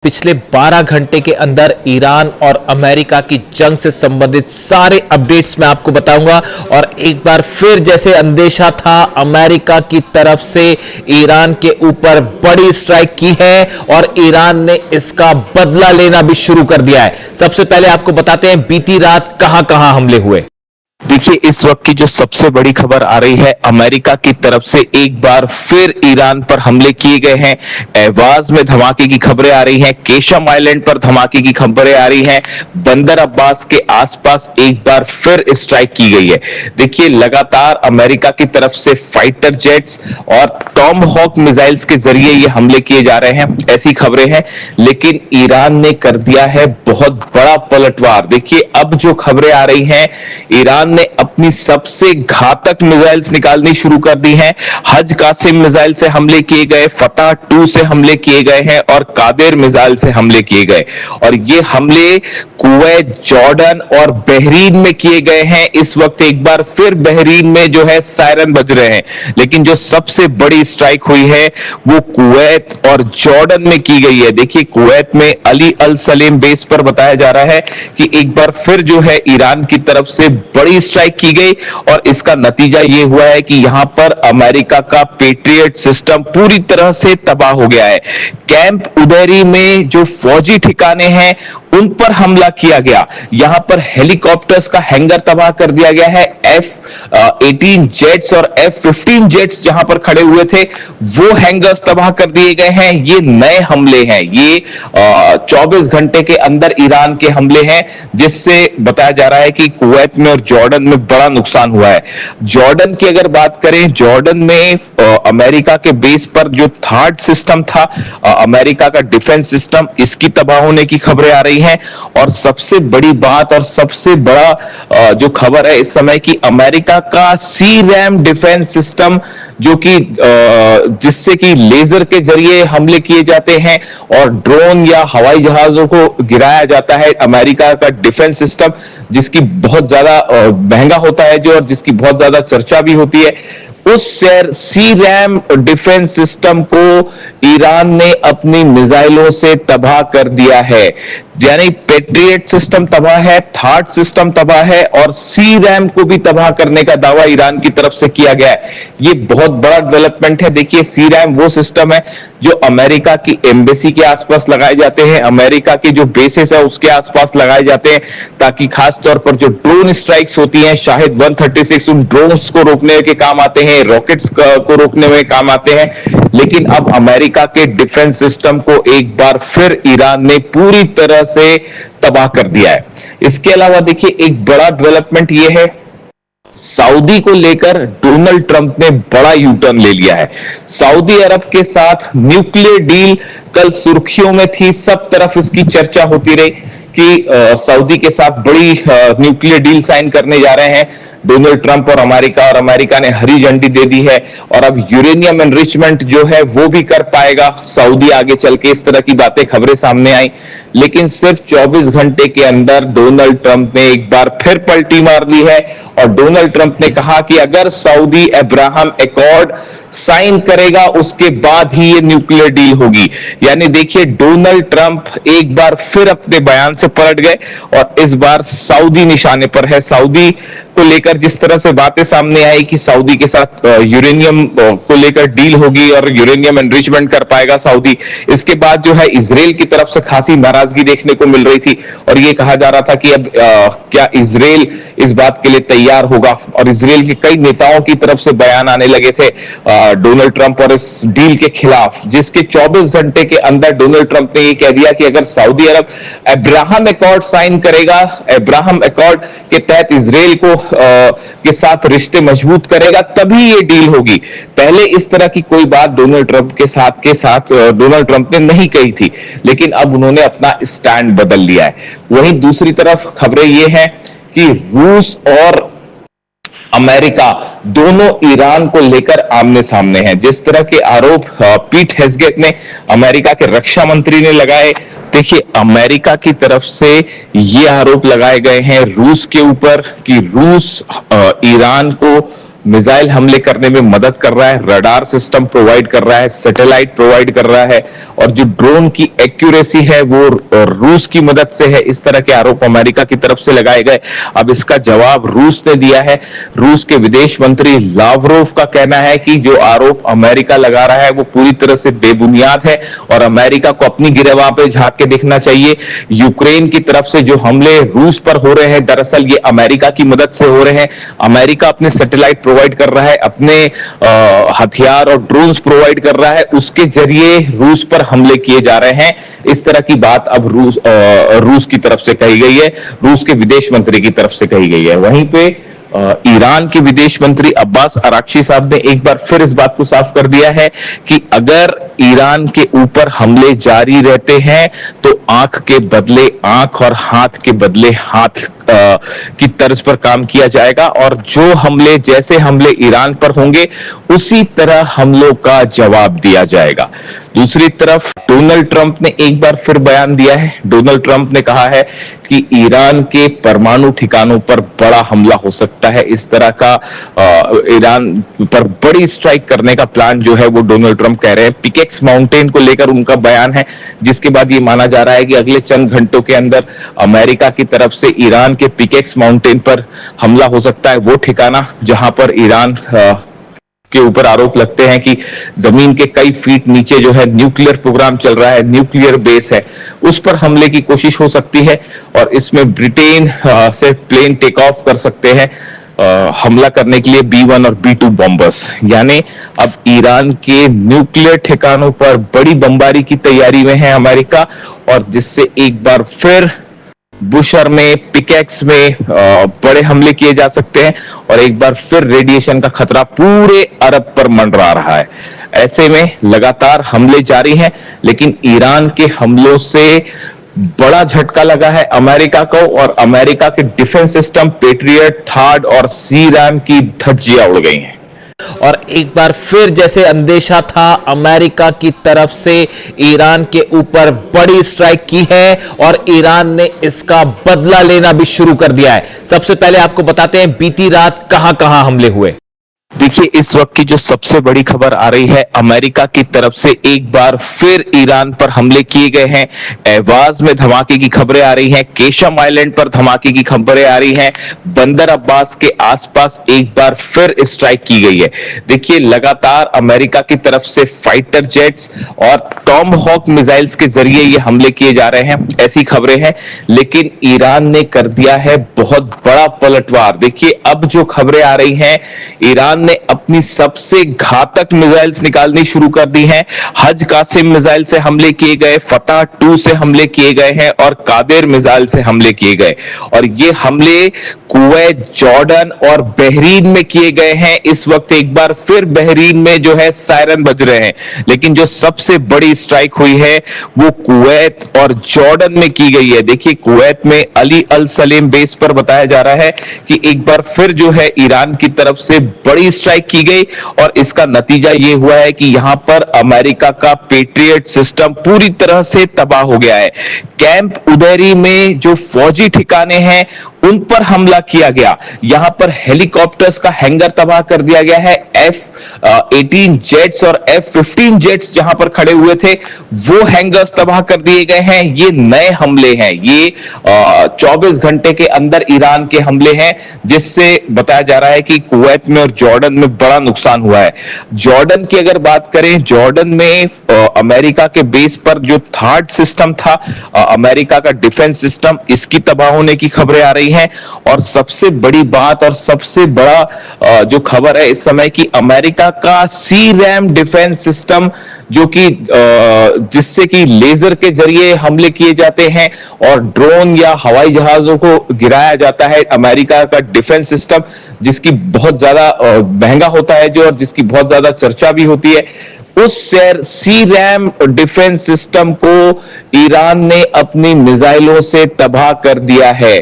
पिछले 12 घंटे के अंदर ईरान और अमेरिका की जंग से संबंधित सारे अपडेट्स मैं आपको बताऊंगा। और एक बार फिर जैसे अंदेशा था, अमेरिका की तरफ से ईरान के ऊपर बड़ी स्ट्राइक की है और ईरान ने इसका बदला लेना भी शुरू कर दिया है। सबसे पहले आपको बताते हैं बीती रात कहां कहां हमले हुए। देखिए, इस वक्त की जो सबसे बड़ी खबर आ रही है, अमेरिका की तरफ से एक बार फिर ईरान पर हमले किए गए हैं। एवाज में धमाके की खबरें आ रही हैं, केशम आइलैंड पर धमाके की खबरें आ रही हैं, बंदर अब्बास के आसपास एक बार फिर स्ट्राइक की गई है। देखिए, लगातार अमेरिका की तरफ से फाइटर जेट्स और टॉम हॉक मिसाइल्स के जरिए ये हमले किए जा रहे हैं, ऐसी खबरें हैं। लेकिन ईरान ने कर दिया है बहुत बड़ा पलटवार। देखिए, अब जो खबरें आ रही हैं, ईरान ने अपनी सबसे घातक मिसाइल्स निकालनी शुरू कर दी हैं। हज कासिम मिसाइल से हमले किए गए, फतह 2 से हमले किए गए हैं और कादेर मिसाइल से हमले किए गए। और ये हमले कुवैत, जॉर्डन और बहरीन में किए गए हैं। इस वक्त एक बार फिर बहरीन में जो है सायरन बज रहे हैं। लेकिन जो सबसे बड़ी स्ट्राइक हुई है वो कुवैत और जॉर्डन में की गई है। देखिए, कुवैत में अली अल सलेम बेस पर बताया जा रहा है कि एक बार फिर जो है ईरान की तरफ से बड़ी स्ट्राइक की गई और इसका नतीजा यह हुआ है कि यहां पर अमेरिका का पेट्रियट सिस्टम पूरी तरह से तबाह हो गया है। कैंप उदैरी में जो फौजी ठिकाने हैं उन पर हमला किया गया। यहां पर हेलीकॉप्टर्स का हैंगर तबाह कर दिया गया है। F-18 जेट्स और F-15 जेट्स जहां पर खड़े हुए थे वो हैंगर्स तबाह कर दिए गए हैं। ये नए हमले हैं, ये 24 घंटे के अंदर ईरान के हमले हैं, जिससे बताया जा रहा है कि कुवैत में और जॉर्डन में बड़ा नुकसान हुआ है। जॉर्डन की अगर बात करें, जॉर्डन में अमेरिका के बेस पर जो थार्ड सिस्टम था, अमेरिका का डिफेंस सिस्टम, इसकी तबाह होने की खबरें आ रही हैं। और सबसे बड़ी बात और सबसे बड़ा जो खबर है इस समय की, अमेरिका का सी रैम डिफेंस सिस्टम, जो कि जिससे कि लेजर के जरिए हमले किए जाते हैं और ड्रोन या हवाई जहाजों को गिराया जाता है, अमेरिका का डिफेंस सिस्टम जिसकी बहुत ज्यादा महंगा होता है जो, और जिसकी बहुत ज्यादा चर्चा भी होती है, उस सी रैम डिफेंस सिस्टम को ईरान ने अपनी मिसाइलों से तबाह कर दिया है। यानी पेट्रियट सिस्टम तबाह है, थार्ड सिस्टम तबाह है और सी रैम को भी तबाह करने का दावा ईरान की तरफ से किया गया है। ये बहुत बड़ा डेवलपमेंट है। देखिए, सी रैम वो सिस्टम है जो अमेरिका की एम्बेसी के आसपास लगाए जाते हैं, अमेरिका की जो बेसेस है उसके आसपास लगाए जाते हैं, ताकि खास तौर पर जो ड्रोन स्ट्राइक्स होती हैं, शाहिद 136 उन ड्रोन्स को रोकने के काम आते हैं, रॉकेट्स को रोकने में काम आते हैं। लेकिन अब अमेरिका के डिफेंस सिस्टम को एक बार फिर ईरान ने पूरी तरह से तबाह कर दिया है। इसके अलावा देखिए, एक बड़ा डेवलपमेंट यह है, सऊदी को लेकर डोनाल्ड ट्रंप ने बड़ा यू टर्न ले लिया है। सऊदी अरब के साथ न्यूक्लियर डील कल सुर्खियों में थी, सब तरफ इसकी चर्चा होती रही कि सऊदी के साथ बड़ी न्यूक्लियर डील साइन करने जा रहे हैं डोनाल्ड ट्रंप और अमेरिका ने हरी झंडी दे दी है। और अब यूरेनियम एनरिचमेंट जो है वो भी कर पाएगा सऊदी आगे चल के, इस तरह की बातें खबरें सामने आई। लेकिन सिर्फ 24 घंटे के अंदर डोनाल्ड ट्रंप ने एक बार फिर पलटी मार दी है और डोनाल्ड ट्रंप ने कहा कि अगर सऊदी अब्राहम एकॉर्ड साइन करेगा उसके बाद ही ये न्यूक्लियर डील होगी। यानी देखिए, डोनाल्ड ट्रंप एक बार फिर अपने बयान से पलट गए और इस बार सऊदी निशाने पर है। सऊदी को लेकर जिस तरह से बातें सामने आई कि सऊदी के साथ यूरेनियम को लेकर डील होगी और यूरेनियम एनरिचमेंट कर पाएगा सऊदी, इसके बाद जो है इजराइल की तरफ से खासी नाराजगी देखने को मिल रही थी और ये कहा जा रहा था कि अब क्या इजराइल इस बात के लिए तैयार होगा। और इजराइल के कई नेताओं की तरफ से बयान आने लगे थे डोनाल्ड ट्रंप और इस डील के खिलाफ, जिसके 24 घंटे के अंदर डोनाल्ड ट्रंप ने यह कह दिया कि अगर सऊदी अरब अब्राहम एकॉर्ड साइन करेगा, अब्राहम एकॉर्ड के तहत इजराइल को के साथ रिश्ते मजबूत करेगा, तभी ये डील होगी। पहले इस तरह की कोई बात डोनाल्ड ट्रंप के साथ डोनाल्ड ट्रंप ने नहीं कही थी, लेकिन अब उन्होंने अपना स्टैंड बदल लिया है। वहीं दूसरी तरफ खबरें ये हैं कि रूस और अमेरिका दोनों ईरान को लेकर आमने सामने हैं। जिस तरह के आरोप पीट हेग्सेट ने, अमेरिका के रक्षा मंत्री ने लगाए, देखिए अमेरिका की तरफ से ये आरोप लगाए गए हैं रूस के ऊपर कि रूस ईरान को मिसाइल हमले करने में मदद कर रहा है, रडार सिस्टम प्रोवाइड कर रहा है, सैटेलाइट प्रोवाइड कर रहा है, और जो ड्रोन की एक्यूरेसी है वो रूस की मदद से है। इस तरह के आरोप अमेरिका की तरफ से लगाए गए। अब इसका जवाब रूस ने दिया है। रूस के विदेश मंत्री लावरोव का कहना है कि जो आरोप अमेरिका लगा रहा है वो पूरी तरह से बेबुनियाद है और अमेरिका को अपनी गिरफ्तारी पे झांक के देखना चाहिए। यूक्रेन की तरफ से जो हमले रूस पर हो रहे हैं, दरअसल ये अमेरिका की मदद से हो रहे हैं। अमेरिका अपने सैटेलाइट प्रोवाइड कर रहा है, अपने हथियार और ड्रोन्स प्रोवाइड कर रहा है, उसके जरिए रूस पर हमले किए जा रहे हैं। इस तरह की बात अब रूस की तरफ से कही गई है, रूस के विदेश मंत्री की तरफ से कही गई है। वहीं पे ईरान के विदेश मंत्री अब्बास अराक्ची साहब ने एक बार फिर इस बात को साफ कर दिया है कि अगर ईरान के ऊपर हमले जारी रहते हैं तो आंख के बदले आंख और हाथ के बदले हाथ की तर्ज पर काम किया जाएगा, और जो हमले, जैसे हमले ईरान पर होंगे उसी तरह हमलों का जवाब दिया जाएगा। दूसरी तरफ डोनाल्ड ट्रंप ने एक बार फिर बयान दिया है। डोनाल्ड ट्रंप ने कहा है कि ईरान के परमाणु ठिकानों पर बड़ा हमला हो सकता है। इस तरह का ईरान पर बड़ी स्ट्राइक करने का प्लान जो है वो डोनाल्ड ट्रंप कह रहे हैं। पिकेक्स माउंटेन को लेकर उनका बयान है, जिसके बाद ये माना जा रहा है कि अगले चंद घंटों के अंदर अमेरिका की तरफ से ईरान के पिकेक्स माउंटेन पर हमला हो सकता है। वो ठिकाना जहां पर ईरान के ऊपर आरोप लगते हैं कि जमीन के कई फीट नीचे जो है न्यूक्लियर प्रोग्राम चल रहा है, न्यूक्लियर बेस है, उस पर हमले की कोशिश हो सकती है। और इसमें ब्रिटेन से प्लेन टेक ऑफ कर सकते हैं हमला करने के लिए B-1 और B-2 बॉम्बर्स। यानी अब ईरान के न्यूक्लियर ठिकानों पर बड़ी बमबारी की तैयारी में है अमेरिका, और जिससे एक बार फिर बुशर में, पिकेक्स में बड़े हमले किए जा सकते हैं, और एक बार फिर रेडिएशन का खतरा पूरे अरब पर मंडरा रहा है। ऐसे में लगातार हमले जारी हैं, लेकिन ईरान के हमलों से बड़ा झटका लगा है अमेरिका को, और अमेरिका के डिफेंस सिस्टम पेट्रियट, थर्ड और C-RAM की धज्जियां उड़ गई हैं। और एक बार फिर जैसे अंदेशा था, अमेरिका की तरफ से ईरान के ऊपर बड़ी स्ट्राइक की है और ईरान ने इसका बदला लेना भी शुरू कर दिया है। सबसे पहले आपको बताते हैं बीती रात कहां कहां हमले हुए। देखिए, इस वक्त की जो सबसे बड़ी खबर आ रही है, अमेरिका की तरफ से एक बार फिर ईरान पर हमले किए गए हैं। एवाज में धमाके की खबरें आ रही हैं, केशम आइलैंड पर धमाके की खबरें आ रही हैं, बंदर अब्बास के आसपास एक बार फिर स्ट्राइक की गई है। देखिए, लगातार अमेरिका की तरफ से फाइटर जेट्स और टॉम हॉक मिसाइल्स के जरिए ये हमले किए जा रहे हैं, ऐसी खबरें हैं। लेकिन ईरान ने कर दिया है बहुत बड़ा पलटवार। देखिए, अब जो खबरें आ रही हैं, ईरान ने अपनी सबसे घातक मिसाइल्स निकालनी शुरू कर दी हैं। हज कासिम मिसाइल से हमले किए गए, फतह 2 से हमले किए गए हैं, और कादेर मिसाइल से हमले किए गए। और ये हमले कुवैत, जॉर्डन और बहरीन में किए गए हैं। इस वक्त एक बार फिर बहरीन में जो है सायरन बज रहे हैं, लेकिन जो सबसे बड़ी स्ट्राइक हुई है वो कुवैत और जॉर्डन में की गई है। देखिए, कुवैत में अली अल सलेम बेस पर बताया जा रहा है कि एक बार फिर जो है ईरान की तरफ से बड़ी स्ट्राइक की गई, और इसका नतीजा ये हुआ है कि यहां पर अमेरिका का पेट्रियट सिस्टम पूरी तरह से तबाह हो गया है। कैंप उदैरी में जो फौजी ठिकाने हैं उन पर हमला किया गया। यहां पर हेलीकॉप्टर्स का हैंगर तबाह कर दिया गया है। F-18 जेट्स और F-15 जेट्स जहां पर खड़े हुए थे वो हैंगर्स तबाह कर दिए गए हैं। ये नए हमले हैं, ये 24 घंटे के अंदर ईरान के हमले हैं, जिससे बताया जा रहा है कि कुवैत में और जॉर्डन में बड़ा नुकसान हुआ है। जॉर्डन की अगर बात करें, जॉर्डन में अमेरिका के बेस पर जो थर्ड सिस्टम था, अमेरिका का डिफेंस सिस्टम, इसकी तबाह होने की खबरें आ रही हैं। और सबसे बड़ी बात और सबसे बड़ा जो खबर है इस समय की, अमेरिका का C-RAM डिफेंस सिस्टम, जो कि जिससे कि लेजर के जरिए हमले किए जाते हैं और ड्रोन या हवाई जहाजों को गिराया जाता है, अमेरिका का डिफेंस सिस्टम, जिसकी बहुत ज्यादा महंगा होता है जो, और जिसकी बहुत ज्यादा चर्चा भी होती है, उस C-RAM डिफेंस सिस्टम को ईरान ने अपनी मिसाइलों से तबाह कर दिया है।